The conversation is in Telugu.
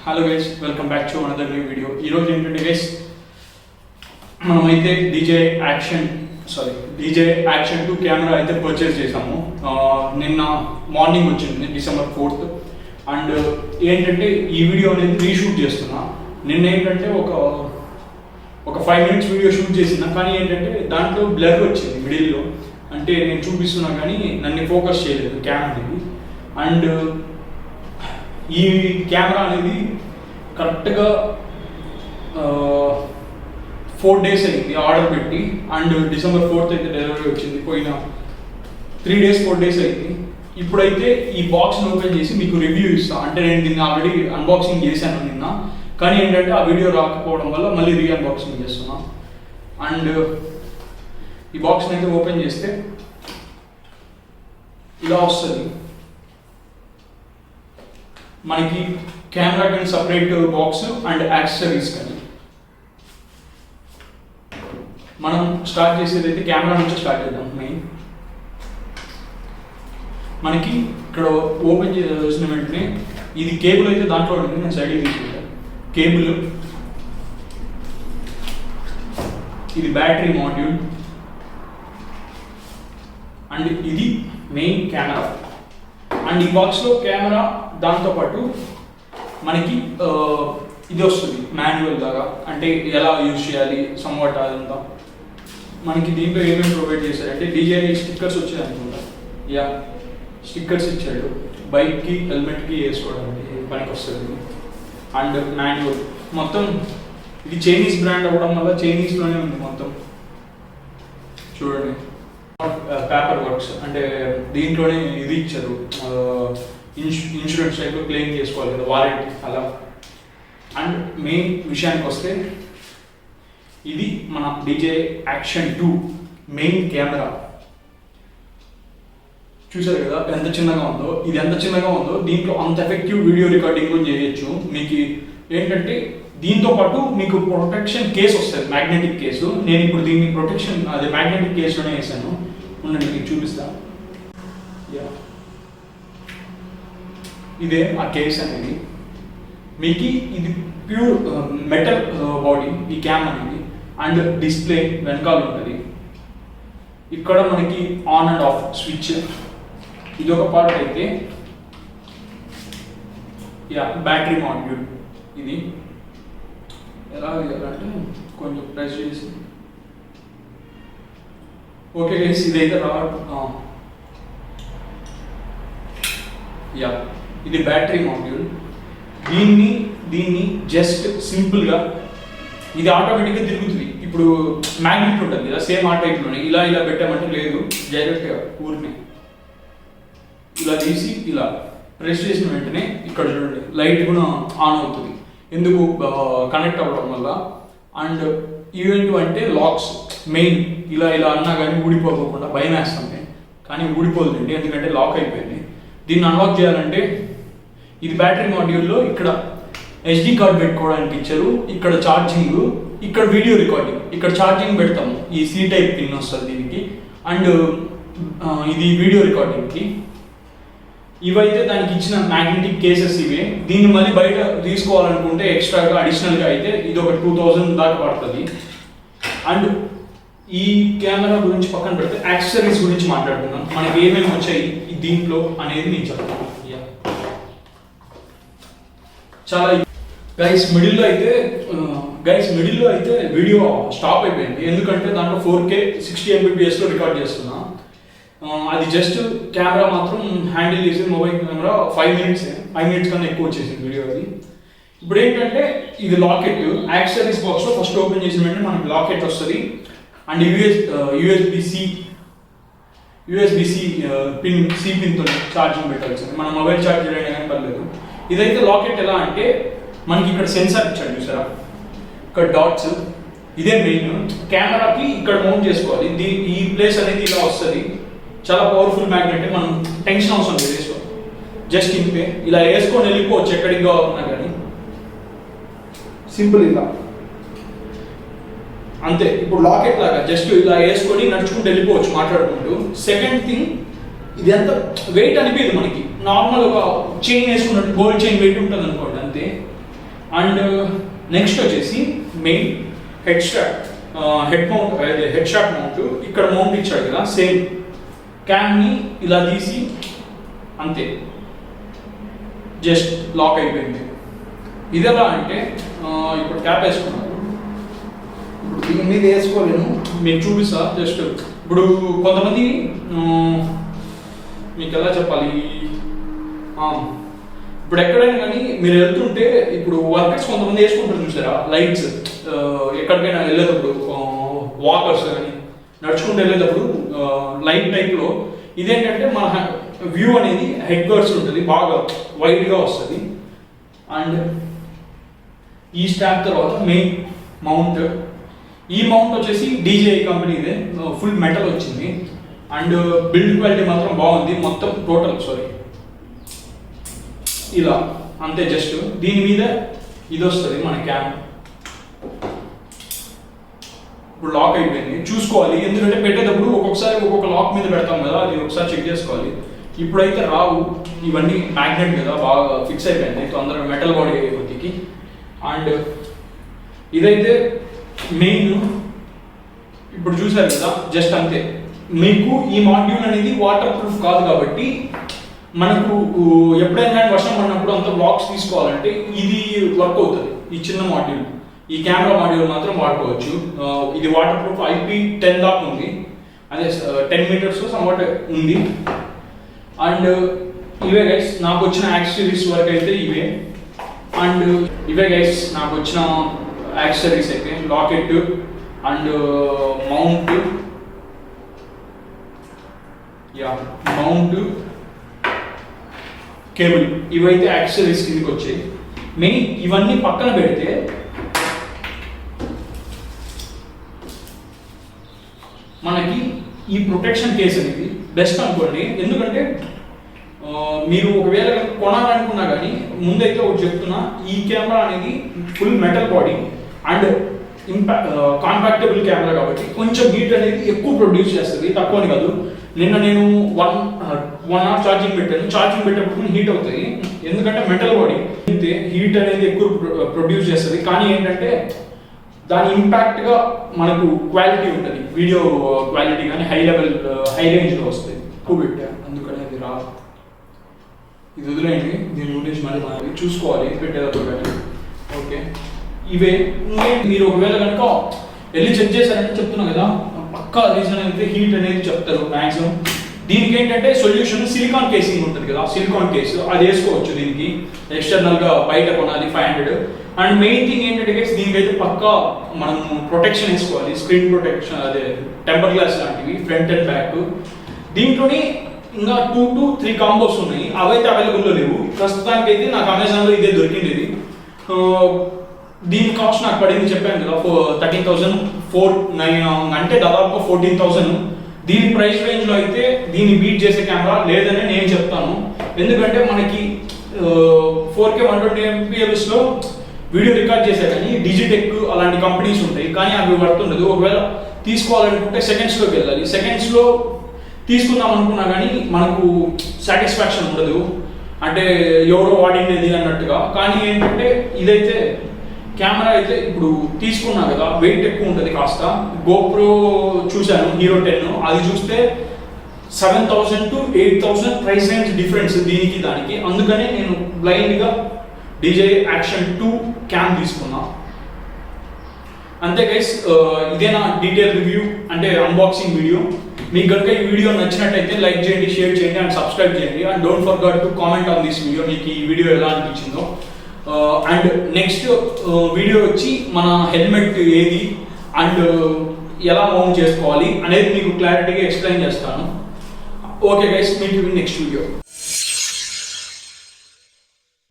Hello guys, welcome back to another new video. ఈరోజు ఏంటంటే గైస్, మనమైతే డీజే యాక్షన్ 2 కెమెరా అయితే పర్చేస్ చేసాము. నిన్న మార్నింగ్ వచ్చింది, December 4th. అండ్ ఏంటంటే ఈ వీడియో అనేది రీషూట్ చేస్తున్నా. నిన్న ఏంటంటే ఒక 5 minutes వీడియో షూట్ చేసిన, కానీ ఏంటంటే దాంట్లో బ్లర్ వచ్చింది మిడిల్లో. అంటే నేను చూపిస్తున్నా కానీ నన్ను ఫోకస్ చేయలేదు క్యామ్ అనేది. అండ్ ఈ కెమెరా అనేది కరెక్ట్గా 4 days అయింది ఆర్డర్ పెట్టి. అండ్ December 4th అయితే డెలివరీ వచ్చింది. పోయిన 3 days 4 days అయింది. ఇప్పుడైతే ఈ బాక్స్ని ఓపెన్ చేసి మీకు రివ్యూ ఇస్తాను. అంటే నేను దీన్ని ఆల్రెడీ అన్బాక్సింగ్ చేశాను నిన్న, కానీ ఏంటంటే ఆ వీడియో రాకపోవడం వల్ల మళ్ళీ అన్బాక్సింగ్ చేస్తున్నా. అండ్ ఈ బాక్స్ని అయితే ఓపెన్ చేస్తే ఇలా వస్తుంది. మనకి కెమెరా కానీ సపరేట్ బాక్స్ అండ్ యాక్సెసరీస్ కానీ. మనం స్టార్ట్ చేసేది అయితే కెమెరా నుంచి స్టార్ట్ చేద్దాం. మెయిన్ మనకి ఇక్కడ ఓపెన్ చేసిన వెంటనే ఇది కేబుల్ అయితే దాంట్లో ఉంటుంది. నేను సైడ్కి తీసుకుంటాను కేబుల్. ఇది బ్యాటరీ మాడ్యూల్ అండ్ ఇది మెయిన్ కెమెరా. అండ్ ఈ బాక్స్లో కెమెరా దాంతోపాటు మనకి ఇది వస్తుంది మాన్యువల్ లాగా, అంటే ఎలా యూజ్ చేయాలి సమ్వాట్ అదంతా. మనకి దీంట్లో ఏమేమి ప్రొవైడ్ చేశారంటే డీజే స్టిక్కర్స్ వచ్చాయి అనుకుంటా. స్టిక్కర్స్ ఇచ్చాడు, బైక్కి హెల్మెట్కి వేసుకోవడానికి పనికి వస్తుంది. అండ్ మాన్యువల్ మొత్తం. ఇది చైనీస్ బ్రాండ్ అవ్వడం వల్ల చైనీస్లోనే ఉంది మొత్తం. చూడండి, పేపర్ వర్క్స్, అంటే దీంట్లోనే ఇది ఇచ్చారు, ఇన్సూరెన్స్ టైప్లో క్లెయిమ్ చేసుకోవాలి కదా, వారంటీ అలా. అండ్ మెయిన్ విషయానికి వస్తే ఇది మన డీజే యాక్షన్ 2 మెయిన్ కెమెరా. చూసారు కదా ఎంత చిన్నగా ఉందో. ఇది ఎంత చిన్నగా ఉందో దీంట్లో అంత ఎఫెక్టివ్ వీడియో రికార్డింగ్ చేయొచ్చు. మీకు ఏంటంటే దీంతో పాటు మీకు ప్రొటెక్షన్ కేస్ వస్తుంది, మ్యాగ్నెటిక్ కేసు. నేను ఇప్పుడు దీన్ని అదే మ్యాగ్నెటిక్ కేసులోనే వేసాను. ఉండండి మీకు చూపిస్తాను. ఇదే ఆ కేస్ అనేది. మీకు ఇది ప్యూర్ మెటల్ బాడీ ఈ క్యామ్ అనేది. అండ్ డిస్ప్లే వెనకాల ఉంటుంది. ఇక్కడ మనకి ఆన్ అండ్ ఆఫ్ స్విచ్, ఇది ఒక పార్ట్ అయితే. బ్యాటరీ మాడ్యూల్ ఇది. ఎలా అంటే కొంచెం ప్రెస్ చేసి ఓకే గైస్, ఇదైతే ఇది బ్యాటరీ మాడ్యూల్. దీన్ని జస్ట్ సింపుల్గా ఇది ఆటోమేటిక్గా తిరుగుతుంది. ఇప్పుడు మ్యాగ్నెట్ ఉంటుంది కదా, సేమ్ ఆ టైప్లోనే. ఇలా పెట్టామంటే లేదు, డైరెక్ట్గా ఊరిని ఇలా తీసి ఇలా ప్రెస్ చేసిన వెంటనే ఇక్కడ చూడండి లైట్ కూడా ఆన్ అవుతుంది. ఎందుకు? కనెక్ట్ అవ్వడం వల్ల. అండ్ ఈవెంట్ అంటే లాక్స్ మెయిన్ ఇలా అన్నా కానీ ఊడిపోకుండా భయం వేస్తుంది, కానీ ఊడిపోతుందండి ఎందుకంటే లాక్ అయిపోయింది. దీన్ని అన్లాక్ చేయాలంటే ఇది బ్యాటరీ మాడ్యూల్లో ఇక్కడ SD కార్డ్ పెట్టుకోవడానికి ఇచ్చారు. ఇక్కడ ఛార్జింగ్, ఇక్కడ వీడియో రికార్డింగ్. ఇక్కడ ఛార్జింగ్ పెడతాము, ఈ C టైప్ పిన్ వస్తుంది దీనికి. అండ్ ఇది వీడియో రికార్డింగ్కి. ఇవైతే దానికి ఇచ్చిన మ్యాగ్నెటిక్ కేసెస్ ఇవే. దీన్ని మళ్ళీ బయట తీసుకోవాలనుకుంటే ఎక్స్ట్రాగా అడిషనల్గా అయితే ఇది ఒక 2000 దాకా పడుతుంది. అండ్ ఈ కెమెరా గురించి పక్కన పెడితే యాక్సెసరీస్ గురించి మాట్లాడుతున్నాం. మనకి ఏమేమి వచ్చాయి దీంట్లో అనేది నేను చెప్తాను. చాలా గైస్ మిడిల్లో అయితే వీడియో స్టాప్ అయిపోయింది. ఎందుకంటే దాంట్లో 4K 60 mbps రికార్డ్ చేస్తున్నా. అది జస్ట్ కెమెరా మాత్రం హ్యాండిల్ చేసి మొబైల్ కెమెరా 5 minutes కన్నా ఎక్కువ వచ్చేసింది వీడియో అది. ఇప్పుడు ఏంటంటే ఇది లాకెట్. యాక్సెసరీస్ బాక్స్లో ఫస్ట్ ఓపెన్ చేసిన వెంటనే మనకి లాకెట్ వస్తుంది. అండ్ USB-C పిన్, పిన్తో ఛార్జింగ్ పెట్టాల్సి. మన మొబైల్ ఛార్జ్ చేయడం కానీ పర్లేదు. ఇదైతే లాకెట్ ఎలా అంటే మనకి ఇక్కడ సెన్సార్ ఇచ్చాడు చూసారా, ఇక్కడ డాట్స్. ఇదే మెయిన్ కెమెరాకి ఇక్కడ మౌంట్ చేసుకోవాలి. ఈ ప్లేస్ అనేది ఇలా వస్తుంది. చాలా పవర్ఫుల్ మ్యాగ్నెట్. మనం టెన్షన్ అవసరం లేదు, వేసుకో జస్ట్ ఇంపే ఇలా వేసుకొని వెళ్ళిపోవచ్చు ఎక్కడికి కావాలన్నా కానీ. సింపుల్ ఇలా అంతే. ఇప్పుడు లాకెట్ లాగా జస్ట్ ఇలా వేసుకొని నడుచుకుంటూ వెళ్ళిపోవచ్చు మాట్లాడుకుంటూ. సెకండ్ థింగ్, ఇది ఎంత వెయిట్ అనిపించదు మనకి. నార్మల్ ఒక చైన్ వేసుకున్నట్టు గోల్డ్ చైన్ వెయిట్ ఉంటుంది అనుకోండి అంతే. అండ్ నెక్స్ట్ వచ్చేసి main head strap, head mount, head strap mount ఇక్కడ మౌంట్ ఇచ్చాడు కదా, సేమ్ క్యామ్ని ఇలా తీసి అంతే జస్ట్ లాక్ అయిపోయింది. ఇది ఎలా అంటే ఇప్పుడు క్యాప్ వేసుకున్నారు, ఇప్పుడు దీని మీద వేసుకోలేను, మీకు చూపిస్తా. జస్ట్ ఇప్పుడు కొంతమంది మీకు ఎలా చెప్పాలి, ఇప్పుడు ఎక్కడైనా కానీ మీరు వెళ్తుంటే ఇప్పుడు వర్కర్స్ కొంతమంది వేసుకుంటారు చూసారా లైట్స్, ఎక్కడికైనా వెళ్ళేటప్పుడు వాకర్స్ కానీ నడుచుకుంటూ వెళ్ళేటప్పుడు లైట్ టైప్లో. ఇదేంటంటే మన వ్యూ అనేది హెడ్ వర్డ్స్ ఉంటుంది, బాగా వైడ్గా వస్తుంది. అండ్ ఈ స్టాప్ తర్వాత మెయిన్ మౌంట్, ఈ మౌంట్ వచ్చేసి DJI కంపెనీదే, ఫుల్ మెటల్ వచ్చింది. అండ్ బిల్డ్ క్వాలిటీ మాత్రం బాగుంది, మొత్తం టోటల్ ఇలా అంతే. జస్ట్ దీని మీద ఇది వస్తుంది మన క్యామ్. ఇప్పుడు లాక్ అయిపోయింది, చూసుకోవాలి ఎందుకంటే పెట్టేటప్పుడు ఒక్కొక్కసారి ఒక్కొక్క లాక్ మీద పెడతాం కదా, అది ఒకసారి చెక్ చేసుకోవాలి. ఇప్పుడైతే రావు, ఇవన్నీ మ్యాగ్నెట్ కదా బాగా ఫిక్స్ అయిపోయింది తొందరగా మెటల్ బాడీ కొద్దికి. అండ్ ఇదైతే మెయిన్ ఇప్పుడు చూసారు కదా, జస్ట్ అంతే. మీకు ఈ మాడ్యూల్ అనేది వాటర్ ప్రూఫ్ కాదు కాబట్టి మనకు ఎప్పుడైనా వర్షం పడినప్పుడు అంత బ్లాక్స్ తీసుకోవాలంటే ఇది వర్క్ అవుతుంది. ఈ చిన్న మాడ్యూల్, ఈ కెమెరా మాడ్యూల్ మాత్రం వాడుకోవచ్చు. ఇది వాటర్ ప్రూఫ్ IP10 దాకా ఉంది, అదే 10 మీటర్స్ సమ్వాట్ ఉంది. అండ్ ఇవే గైస్ నాకు వచ్చిన యాక్సెసరీస్ వరకు అయితే ఇవే. అండ్ ఇవే గైస్ నాకు వచ్చిన యాక్సెసరీస్ అయితే locket and mount, mount, cable, ఇవైతే యాక్సెసరీస్ కిందకి వచ్చాయి. మెయిన్ ఇవన్నీ పక్కన పెడితే మనకి ఈ ప్రొటెక్షన్ కేస్ అనేది బెస్ట్ అనుకోండి. ఎందుకంటే మీరు ఒకవేళ కొనాలనుకున్నా కానీ ముందైతే ఒకటి చెప్తున్నా, ఈ కెమెరా అనేది full metal body and compactable camera కాబట్టి కొంచెం హీట్ అనేది ఎక్కువ ప్రొడ్యూస్ చేస్తుంది, తక్కువని కాదు. నిన్న నేను 1 అవర్ ఛార్జింగ్ పెట్టాను, ఛార్జింగ్ పెట్టేటప్పుడు హీట్ అవుతుంది ఎందుకంటే మెటల్ బాడీ హీట్ అనేది ఎక్కువ ప్రొడ్యూస్ చేస్తుంది. కానీ ఏంటంటే దాని ఇంపాక్ట్గా మనకు క్వాలిటీ ఉంటుంది, వీడియో క్వాలిటీ కానీ హై లెవెల్, హై రేంజ్లో వస్తుంది. ఎక్కువ పెట్టాను అందుకని అది రాదు. ఇది వదిలేయండి, దీని గురించి మళ్ళీ మనం చూసుకోవాలి పెట్టేటప్పుడు కానీ. ఓకే, ఇవే మీరు ఒకవేళ కనుక వెళ్ళి చెక్ చేశారంటే చెప్తున్నా కదా, పక్కా రీజన్ అయితే హీట్ అనేది చెప్తారు మ్యాక్సిమం. దీనికి ఏంటంటే సొల్యూషన్ సిలికాన్ కేసింగ్ ఉంటుంది కదా, సిలికాన్ కేసు అది వేసుకోవచ్చు. దీనికి ఎక్స్టర్నల్గా బయట కొనాలి 500. అండ్ మెయిన్ థింగ్ ఏంటంటే దీనికి అయితే పక్కా మనం ప్రొటెక్షన్ వేసుకోవాలి, స్క్రీన్ ప్రొటెక్షన్, అదే టెంపర్ గ్లాస్ లాంటివి ఫ్రంట్ అండ్ బ్యాక్. దీంట్లోని ఇంకా 2 to 3 కాంబోస్ ఉన్నాయి, అవైతే అవైలబుల్లో లేవు ప్రస్తుతానికి. అయితే నాకు అమెజాన్లో ఇదే దొరికింది. దీని కాస్ట్ నాకు పడింది చెప్పాను కదా 13,409, అంటే దాదాపు 14,000. దీని ప్రైస్ రేంజ్లో అయితే దీన్ని బీట్ చేసే కెమెరా లేదని నేను చెప్తాను. ఎందుకంటే మనకి 4K 120 MPSలో వీడియో రికార్డ్ చేసే కానీ డిజిటెక్ అలాంటి కంపెనీస్ ఉంటాయి, కానీ అవి పడుతుండదు. ఒకవేళ తీసుకోవాలనుకుంటే సెకండ్స్లోకి వెళ్ళాలి, సెకండ్స్లో తీసుకుందాం అనుకున్నా కానీ మనకు సాటిస్ఫాక్షన్ ఉండదు, అంటే ఎవరో వాడిండేది అన్నట్టుగా. కానీ ఏంటంటే ఇదైతే కెమెరా అయితే ఇప్పుడు తీసుకున్నా కదా, వెయిట్ ఎక్కువ ఉంటుంది కాస్త. గోప్రో చూశాను హీరో 10, అది చూస్తే 7,000 to 8,000 ప్రైస్ రేంజ్ డిఫరెన్స్ దీనికి దానికి. అందుకనే నేను బ్లైండ్గా DJI Action 2 క్యామ్ తీసుకున్నా. అంతే గైస్, ఇదే నా డీటెయిల్ రివ్యూ అంటే అన్బాక్సింగ్ వీడియో. మీకు కనుక ఈ వీడియో నచ్చినట్టయితే లైక్ చేయండి, షేర్ చేయండి అండ్ సబ్స్క్రైబ్ చేయండి. And don't forget to comment on this video, మీకు ఈ వీడియో ఎలా అనిపించిందో. అండ్ నెక్స్ట్ వీడియో వచ్చి మన హెల్మెట్ ఏది అండ్ ఎలా మౌంట్ చేసుకోవాలి అనేది మీకు క్లారిటీగా ఎక్స్ప్లెయిన్ చేస్తాను. Okay guys, meet you in next video.